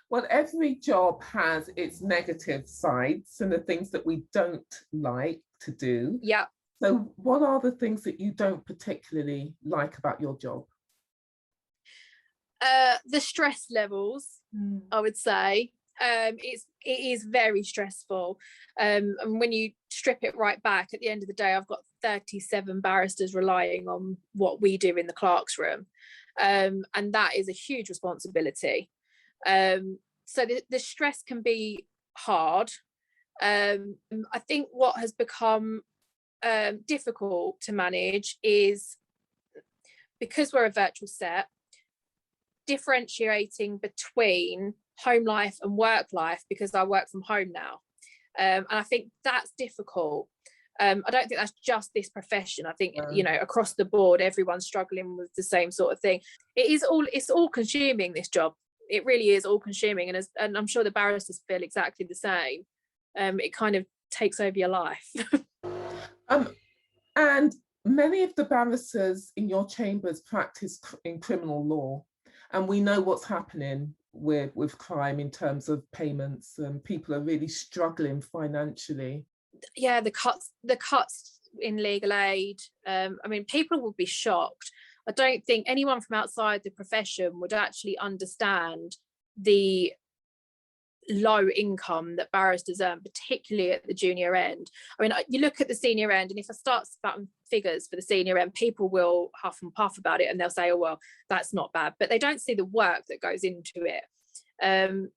Well, every job has its negative sides and the things that we don't like to do. Yeah. So what are the things that you don't particularly like about your job? The stress levels, I would say. It is very stressful. And when you strip it right back, at the end of the day, I've got 37 barristers relying on what we do in the clerk's room. And that is a huge responsibility. So the stress can be hard. I think what has become difficult to manage is, because we're a virtual set, differentiating between home life and work life, because I work from home now. And I think that's difficult. I don't think that's just this profession. I think, you know, across the board, everyone's struggling with the same sort of thing. It's all consuming, this job. It really is all consuming. And I'm sure the barristers feel exactly the same. It kind of takes over your life. And many of the barristers in your chambers practice in criminal law. And we know what's happening with crime in terms of payments, and people are really struggling financially. Yeah, the cuts in legal aid. I mean, people would be shocked. I don't think anyone from outside the profession would actually understand the low income that barristers earn, particularly at the junior end. I mean, you look at the senior end, and if I start spouting figures for the senior end, people will huff and puff about it, and they'll say, oh, well, that's not bad, but they don't see the work that goes into it.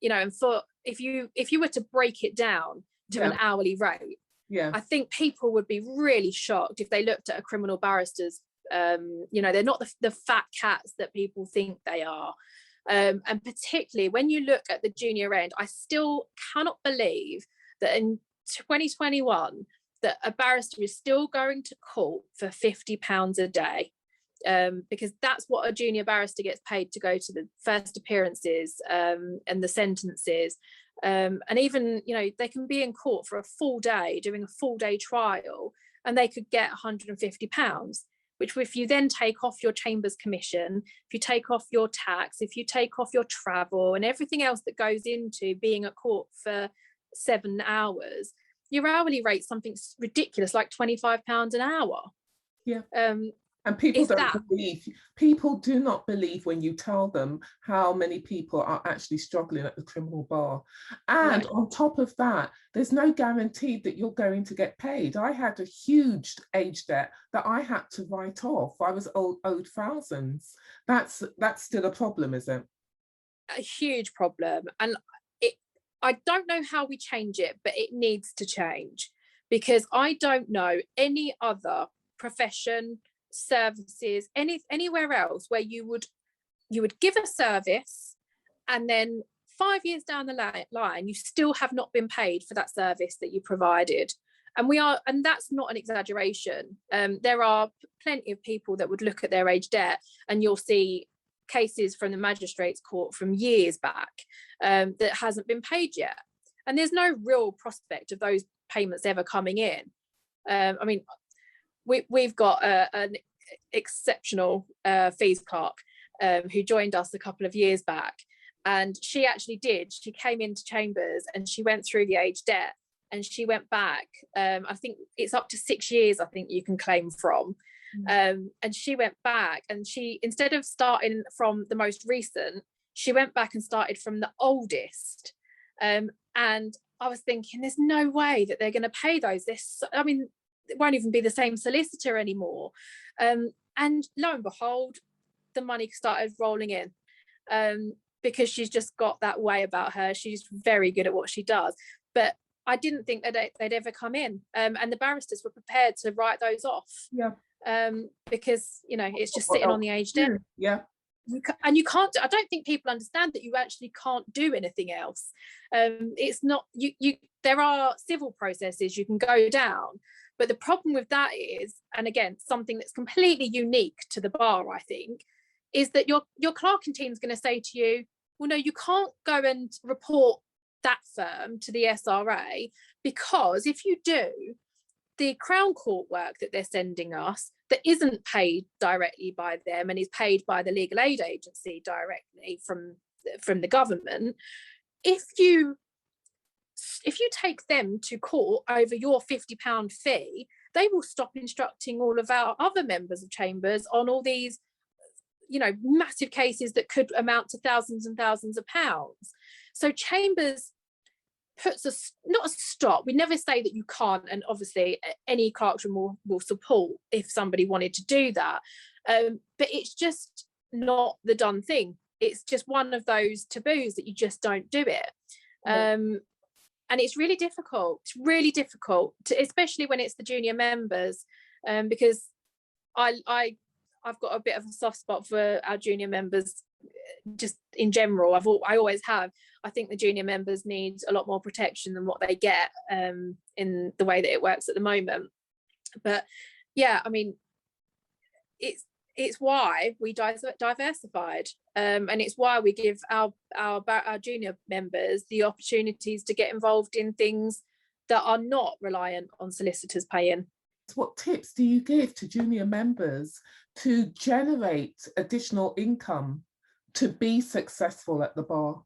You know, and for if you were to break it down to an hourly rate, I think people would be really shocked if they looked at a criminal barrister's, you know, they're not the fat cats that people think they are. And particularly when you look at the junior end, I still cannot believe that in 2021 that a barrister is still going to court for £50 a day, because that's what a junior barrister gets paid to go to the first appearances and the sentences. And even, you know, they can be in court for a full day, doing a full day trial, and they could get £150. Which, if you then take off your chambers commission, if you take off your tax, if you take off your travel and everything else that goes into being at court for 7 hours, your hourly rate's something ridiculous, like £25 an hour. Yeah. And people don't believe, people do not believe when you tell them how many people are actually struggling at the criminal bar. And on top of that, there's no guarantee that you're going to get paid. I had a huge age debt that I had to write off. I was owed thousands. That's still a problem, is it? A huge problem. And I don't know how we change it, but it needs to change, because I don't know any other profession, services, anywhere else where you would give a service and then 5 years down the line you still have not been paid for that service that you provided. And that's not an exaggeration. There are plenty of people that would look at their age debt, and you'll see cases from the magistrates court from years back that hasn't been paid yet, and there's no real prospect of those payments ever coming in. I mean, we've got an exceptional fees clerk who joined us a couple of years back, and she came into chambers and she went through the age debt, and she went back, I think it's up to 6 years, I think you can claim from. And she went back, and she, instead of starting from the most recent, she went back and started from the oldest. And I was thinking, there's no way that they're going to pay those. I mean, it won't even be the same solicitor anymore. And lo and behold, the money started rolling in, because she's just got that way about her. She's very good at what she does. But I didn't think that they'd ever come in. And the barristers were prepared to write those off. Yeah. Because, you know, it's just sitting on the age debt. Yeah. And you can't, I don't think people understand that you actually can't do anything else. It's not, there are civil processes you can go down, but the problem with that is, and again, something that's completely unique to the bar, I think, is that your clerking team is going to say to you, well, no, you can't go and report that firm to the SRA, because if you do, the Crown Court work that they're sending us that isn't paid directly by them and is paid by the legal aid agency directly from the government, if you take them to court over your £50 fee, they will stop instructing all of our other members of chambers on all these, you know, massive cases that could amount to thousands and thousands of pounds. So chambers puts not a stop. We never say that you can't, and obviously any clerk's room will support if somebody wanted to do that. But it's just not the done thing. It's just one of those taboos that you just don't do it. And it's really difficult. It's really difficult, especially when it's the junior members, because I've got a bit of a soft spot for our junior members, just in general. I always have. I think the junior members need a lot more protection than what they get in the way that it works at the moment. But yeah, I mean, it's why we diversified, and it's why we give our junior members the opportunities to get involved in things that are not reliant on solicitors paying. What tips do you give to junior members to generate additional income to be successful at the bar?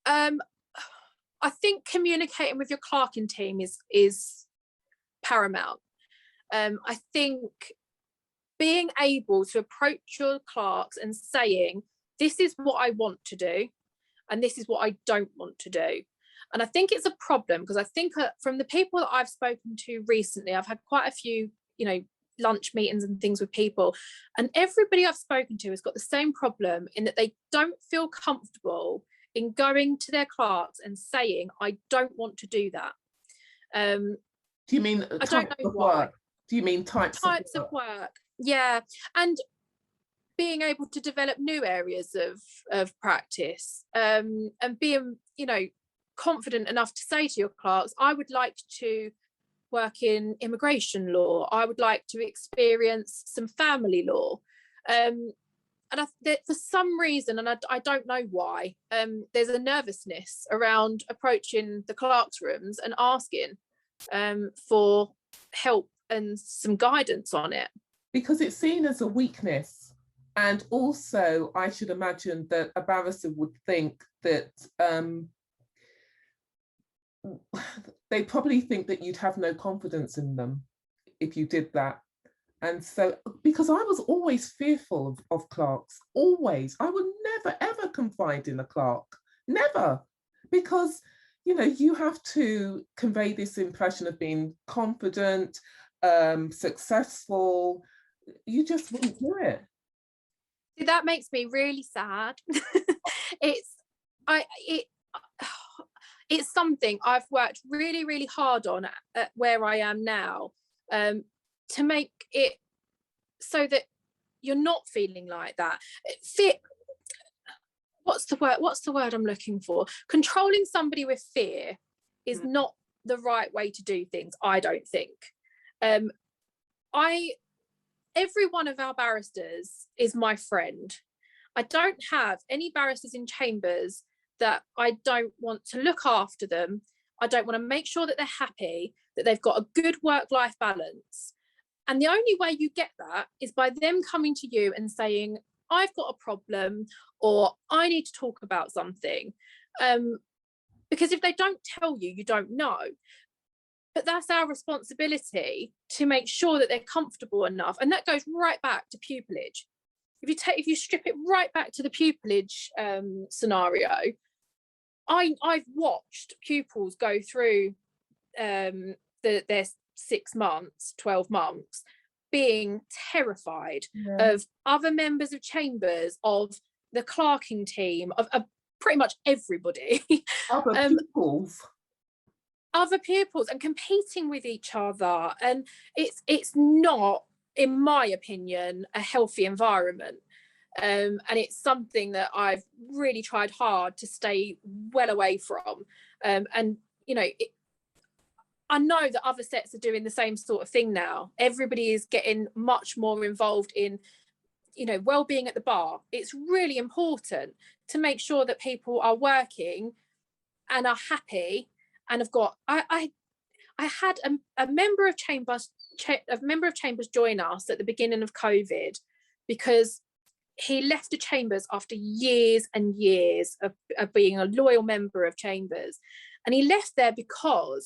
I think communicating with your clerking team is paramount. I think being able to approach your clerks and saying, this is what I want to do, and this is what I don't want to do. And I think it's a problem, because I think from the people that I've spoken to recently, I've had quite a few, you know, lunch meetings and things with people, and everybody I've spoken to has got the same problem, in that they don't feel comfortable in going to their clerks and saying, I don't want to do that. Do you mean I don't know why. Work? Do you mean types of work? Yeah, and being able to develop new areas of practice, and being, you know, confident enough to say to your clerks, I would like to work in immigration law, I would like to experience some family law. And for some reason, and I don't know why, there's a nervousness around approaching the clerks' rooms and asking for help and some guidance on it. Because it's seen as a weakness. And also, I should imagine that a barrister would think that they probably think that you'd have no confidence in them if you did that. And so, because I was always fearful of clerks, always. I would never, ever confide in a clerk, never. Because, you know, you have to convey this impression of being confident, successful. You just wouldn't do it. See, that makes me really sad. It's something I've worked really, really hard on at where I am now, to make it so that you're not feeling like that. What's the word I'm looking for? Controlling somebody with fear is not the right way to do things, I don't think. Every one of our barristers is my friend. I don't have any barristers in chambers that I don't want to look after them. I don't want to make sure that they're happy, that they've got a good work-life balance. And the only way you get that is by them coming to you and saying, I've got a problem, or I need to talk about something. Because if they don't tell you, you don't know. But that's our responsibility to make sure that they're comfortable enough. And that goes right back to pupillage. If you strip it right back to the pupillage scenario, I've watched pupils go through their 6 months, 12 months, being terrified of other members of chambers, of the clerking team, of pretty much everybody. Other pupils, and competing with each other. And it's not, in my opinion, a healthy environment. And it's something that I've really tried hard to stay well away from. And, you know, I know that other sets are doing the same sort of thing now. Everybody is getting much more involved in, you know, well-being at the bar. It's really important to make sure that people are working and are happy and have got. I had a member of chambers join us at the beginning of COVID, because he left the Chambers after years and years of being a loyal member of Chambers. And he left there because